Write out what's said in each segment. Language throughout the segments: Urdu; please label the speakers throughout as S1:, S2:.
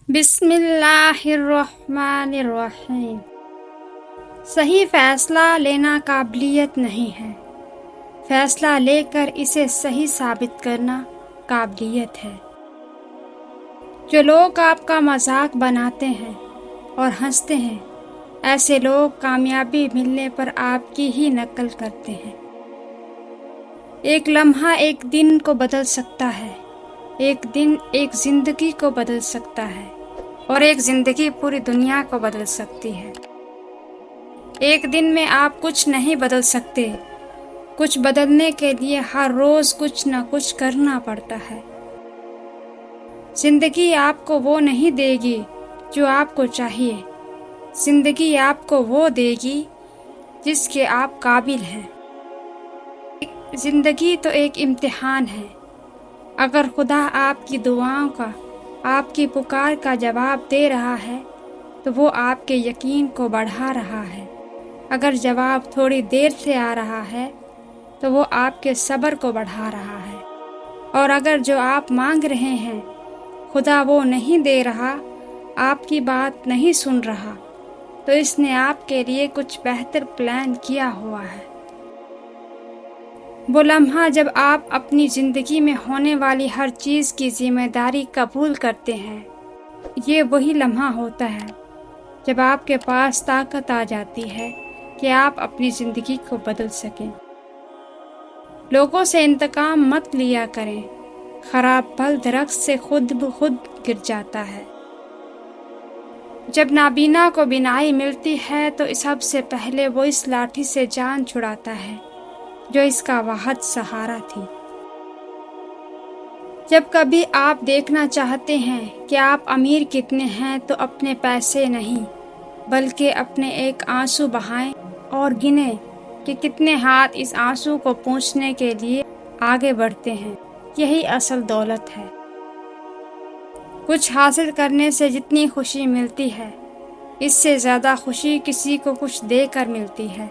S1: بسم اللہ الرحمن الرحیم۔ صحیح فیصلہ لینا قابلیت نہیں ہے، فیصلہ لے کر اسے صحیح ثابت کرنا قابلیت ہے۔ جو لوگ آپ کا مذاق بناتے ہیں اور ہنستے ہیں، ایسے لوگ کامیابی ملنے پر آپ کی ہی نقل کرتے ہیں۔ ایک لمحہ ایک دن کو بدل سکتا ہے، ایک دن ایک زندگی کو بدل سکتا ہے، اور ایک زندگی پوری دنیا کو بدل سکتی ہے۔ ایک دن میں آپ کچھ نہیں بدل سکتے، کچھ بدلنے کے لیے ہر روز کچھ نہ کچھ کرنا پڑتا ہے۔ زندگی آپ کو وہ نہیں دے گی جو آپ کو چاہیے، زندگی آپ کو وہ دے گی جس کے آپ قابل ہیں۔ زندگی تو ایک امتحان ہے۔ اگر خدا آپ کی دعاؤں کا، آپ کی پکار کا جواب دے رہا ہے تو وہ آپ کے یقین کو بڑھا رہا ہے۔ اگر جواب تھوڑی دیر سے آ رہا ہے تو وہ آپ کے صبر کو بڑھا رہا ہے۔ اور اگر جو آپ مانگ رہے ہیں خدا وہ نہیں دے رہا، آپ کی بات نہیں سن رہا، تو اس نے آپ کے لیے کچھ بہتر پلان کیا ہوا ہے۔ وہ لمحہ جب آپ اپنی زندگی میں ہونے والی ہر چیز کی ذمہ داری قبول کرتے ہیں، یہ وہی لمحہ ہوتا ہے جب آپ کے پاس طاقت آ جاتی ہے کہ آپ اپنی زندگی کو بدل سکیں۔ لوگوں سے انتقام مت لیا کریں، خراب پھل درخت سے خود بخود گر جاتا ہے۔ جب نابینا کو بینائی ملتی ہے تو سب سے پہلے وہ اس لاٹھی سے جان چھڑاتا ہے جو اس کا واحد سہارا تھی۔ جب کبھی آپ دیکھنا چاہتے ہیں کہ آپ امیر کتنے ہیں تو اپنے پیسے نہیں بلکہ اپنے ایک آنسو بہائیں اور گنیں کہ کتنے ہاتھ اس آنسو کو پونچھنے کے لیے آگے بڑھتے ہیں۔ یہی اصل دولت ہے۔ کچھ حاصل کرنے سے جتنی خوشی ملتی ہے، اس سے زیادہ خوشی کسی کو کچھ دے کر ملتی ہے۔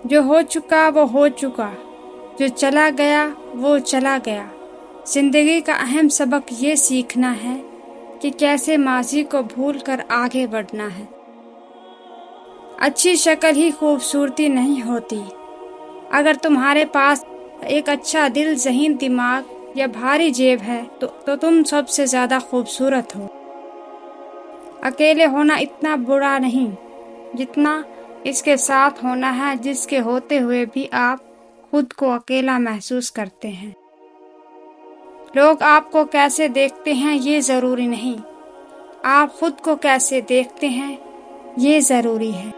S1: جو ہو چکا وہ ہو چکا، جو چلا گیا وہ چلا گیا۔ زندگی کا اہم سبق یہ سیکھنا ہے کہ کیسے ماضی کو بھول کر آگے بڑھنا ہے۔ اچھی شکل ہی خوبصورتی نہیں ہوتی۔ اگر تمہارے پاس ایک اچھا دل، ذہین دماغ یا بھاری جیب ہے تو تم سب سے زیادہ خوبصورت ہو۔ اکیلے ہونا اتنا برا نہیں جتنا اس کے ساتھ ہونا ہے جس کے ہوتے ہوئے بھی آپ خود کو اکیلا محسوس کرتے ہیں۔ لوگ آپ کو کیسے دیکھتے ہیں یہ ضروری نہیں، آپ خود کو کیسے دیکھتے ہیں یہ ضروری ہے۔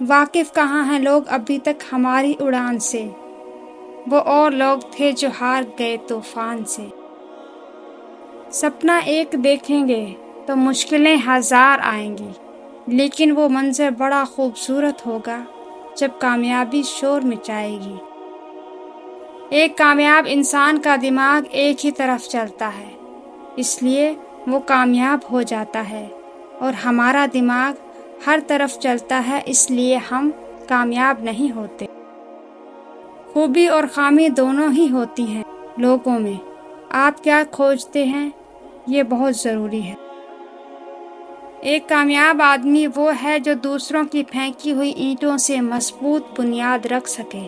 S1: واقف کہاں ہیں لوگ ابھی تک ہماری اڑان سے؟ وہ اور لوگ تھے جو ہار گئے طوفان سے۔ سپنا ایک دیکھیں گے تو مشکلیں ہزار آئیں گی، لیکن وہ منظر بڑا خوبصورت ہوگا جب کامیابی شور مچائے گی۔ ایک کامیاب انسان کا دماغ ایک ہی طرف چلتا ہے، اس لیے وہ کامیاب ہو جاتا ہے، اور ہمارا دماغ ہر طرف چلتا ہے، اس لیے ہم کامیاب نہیں ہوتے۔ خوبی اور خامی دونوں ہی ہوتی ہیں لوگوں میں۔ آپ کیا کھوجتے ہیں یہ بہت ضروری ہے۔ ایک کامیاب آدمی وہ ہے جو دوسروں کی پھینکی ہوئی اینٹوں سے مضبوط بنیاد رکھ سکے۔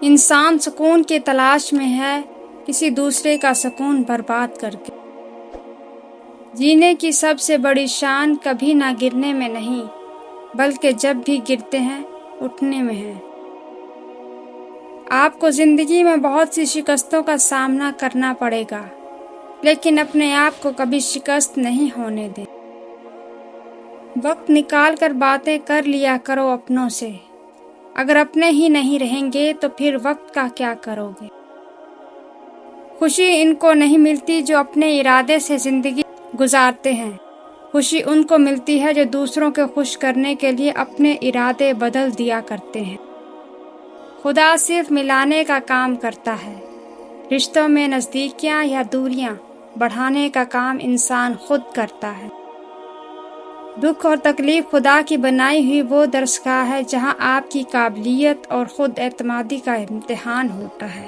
S1: انسان سکون کی تلاش میں ہے، کسی دوسرے کا سکون برباد کر کے۔ جینے کی سب سے بڑی شان کبھی نہ گرنے میں نہیں بلکہ جب بھی گرتے ہیں اٹھنے میں ہے۔ آپ کو زندگی میں بہت سی شکستوں کا سامنا کرنا پڑے گا، لیکن اپنے آپ کو کبھی شکست نہیں ہونے دیں۔ وقت نکال کر باتیں کر لیا کرو اپنوں سے۔ اگر اپنے ہی نہیں رہیں گے تو پھر وقت کا کیا کرو گے؟ خوشی ان کو نہیں ملتی جو اپنے ارادے سے زندگی گزارتے ہیں، خوشی ان کو ملتی ہے جو دوسروں کے خوش کرنے کے لیے اپنے ارادے بدل دیا کرتے ہیں۔ خدا صرف ملانے کا کام کرتا ہے، رشتوں میں نزدیکیاں یا دوریاں بڑھانے کا کام انسان خود کرتا ہے۔ دکھ اور تکلیف خدا کی بنائی ہوئی وہ درسگاہ ہے جہاں آپ کی قابلیت اور خود اعتمادی کا امتحان ہوتا ہے۔